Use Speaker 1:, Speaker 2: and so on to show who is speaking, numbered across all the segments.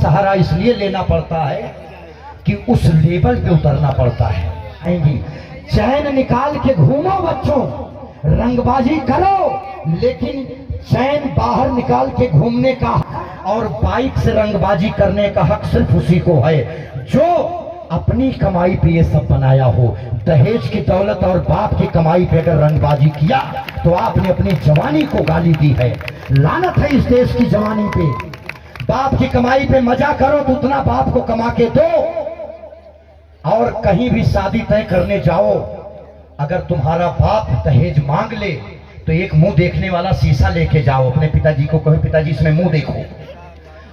Speaker 1: सहारा इसलिए लेना पड़ता है कि उस लेवल पे उतरना पड़ता है। आएंगी चैन निकाल के घूमो बच्चों, रंगबाजी करो, लेकिन चैन बाहर निकाल के घूमने का और बाइक से रंगबाजी करने का हक सिर्फ उसी को है जो अपनी कमाई पे ये सब बनाया हो। दहेज की दौलत और बाप की कमाई पे अगर रंगबाजी किया तो आपने अपनी जवानी को गाली दी है। लानत है इस देश की जवानी पे। बाप की कमाई पे मजा करो तो उतना बाप को कमा के दो, और कहीं भी शादी तय करने जाओ, अगर तुम्हारा बाप दहेज मांग ले तो एक मुंह देखने वाला शीशा लेके जाओ, अपने पिताजी को कहो पिताजी इसमें मुंह देखो,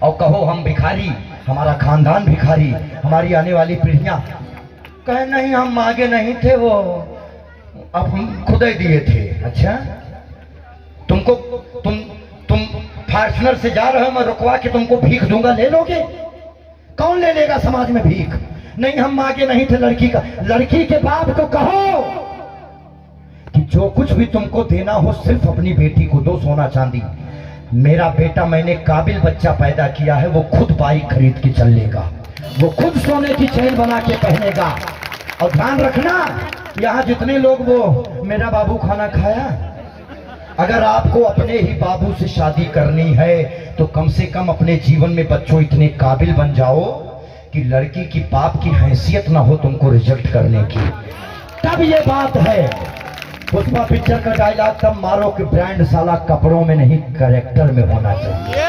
Speaker 1: और कहो हम भिखारी, हमारा खानदान भिखारी, हमारी आने वाली पीढ़ियां कहे नहीं हम मांगे नहीं थे, वो अब हम खुद ही दिए थे। अच्छा तुमको तुम फॉर्च्यूनर से जा रहे हो, मैं रुकवा के तुमको भीख दूंगा, ले लोगे? कौन ले लेगा समाज में भीख? नहीं हम मांगे नहीं थे लड़की का। लड़की के बाप को कहो कि जो कुछ भी तुमको देना हो सिर्फ अपनी बेटी को दो, सोना चांदी। मेरा बेटा मैंने काबिल बच्चा पैदा किया है, वो खुद बाइक खरीद के चल लेगा, वो खुद सोने की चैन बना के पहनेगा। और ध्यान रखना यहाँ जितने लोग वो मेरा बाबू खाना खाया, अगर आपको अपने ही बाबू से शादी करनी है तो कम से कम अपने जीवन में बच्चों इतने काबिल बन जाओ कि लड़की की बाप की हैसियत ना हो तुमको रिजेक्ट करने की। तब ये बात है। पुष्पा पिक्चर का डायलॉग तब मारो कि ब्रांड साला कपड़ों में नहीं कैरेक्टर में होना चाहिए।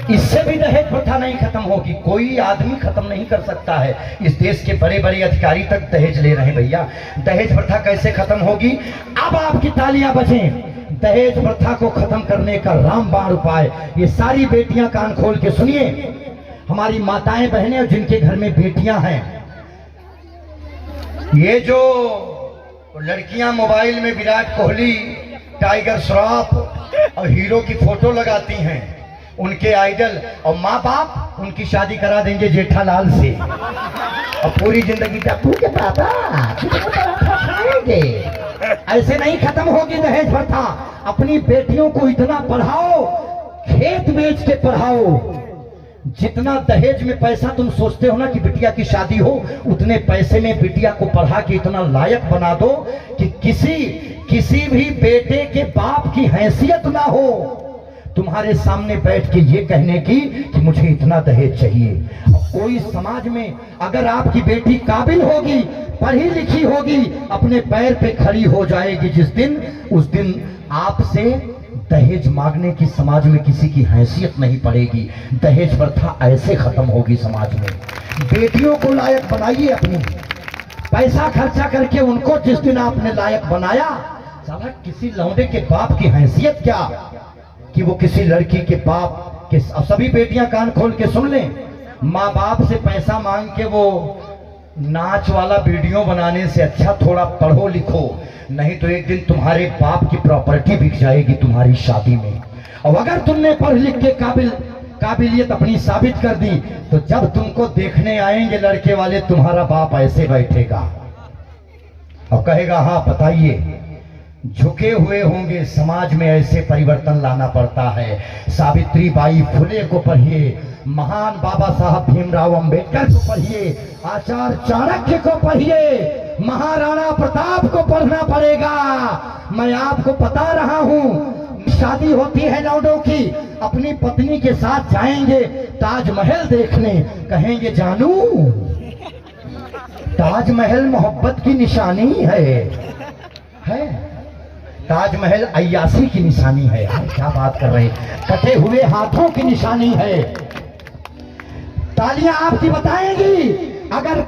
Speaker 1: इससे भी दहेज प्रथा नहीं खत्म होगी, कोई आदमी खत्म नहीं कर सकता है। इस देश के बड़े बड़े अधिकारी तक दहेज ले रहे हैं भैया। दहेज प्रथा कैसे खत्म होगी? अब आपकी तालियां बजें। दहेज प्रथा को खत्म करने का रामबाण उपाय, ये सारी बेटियां कान खोल के सुनिए, हमारी माताएं बहनें और जिनके घर में बेटियां हैं, ये जो लड़कियां मोबाइल में विराट कोहली, टाइगर श्रॉफ और हीरो की फोटो लगाती हैं, उनके आइडल, और माँ बाप उनकी शादी करा देंगे जेठालाल से, और पूरी जिंदगी टप्पू के पापा खाएंगे। ऐसे नहीं खत्म होगी दहेज प्रथा। अपनी बेटियों को इतना पढ़ाओ, खेत बेच के पढ़ाओ। जितना दहेज में पैसा तुम सोचते हो ना कि बिटिया की शादी हो, उतने पैसे में बिटिया को पढ़ा के इतना लायक बना दो कि किसी भी बेटे के बाप की हैसियत ना हो तुम्हारे सामने बैठ के ये कहने की कि मुझे इतना दहेज चाहिए। कोई समाज में अगर आपकी बेटी काबिल होगी, पढ़ी लिखी होगी, अपने पैर पे खड़ी हो जाएगी जिस दिन, उस दिन आपसे दहेज मांगने की समाज में किसी की हैसियत नहीं पड़ेगी। दहेज प्रथा ऐसे खत्म होगी समाज में। बेटियों को लायक बनाइए, अपनी पैसा खर्चा करके उनको जिस दिन आपने लायक बनाया, साला किसी लौंडे के बाप की हैसियत क्या कि वो किसी लड़की के बाप के। सभी बेटियां कान खोल के सुन लें, माँ बाप से पैसा मांग के वो नाच वाला वीडियो बनाने से अच्छा थोड़ा पढ़ो लिखो, नहीं तो एक दिन तुम्हारे बाप की प्रॉपर्टी बिक जाएगी तुम्हारी शादी में। और अगर तुमने पढ़ लिख के काबिलियत अपनी साबित कर दी तो जब तुमको देखने आएंगे लड़के वाले, तुम्हारा बाप ऐसे बैठेगा और कहेगा हाँ बताइए। झुके हुए होंगे। समाज में ऐसे परिवर्तन लाना पड़ता है। सावित्री बाई फुले को पढ़िए, महान बाबा साहब भीमराव अंबेडकर को पढ़िए, आचार्य चाणक्य को पढ़िए, महाराणा प्रताप को पढ़ना पड़ेगा। मैं आपको बता रहा हूँ, शादी होती है लौंडों की, अपनी पत्नी के साथ जाएंगे ताजमहल देखने, कहेंगे जानू ताजमहल मोहब्बत की निशानी है। ताजमहल अय्यासी की निशानी है। क्या बात कर रहे हैं, कटे हुए हाथों की निशानी है। तालियां आपकी बताएंगी, अगर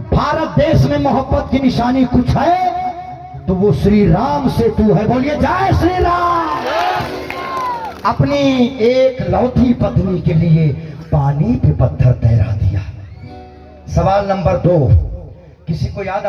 Speaker 1: भारत देश में मोहब्बत की निशानी कुछ है तो वो श्री राम सेतु है। बोलिए जय श्री राम। अपनी एक लौती पत्नी के लिए पानी पे पत्थर तैरा दिया। सवाल नंबर 2, किसी को याद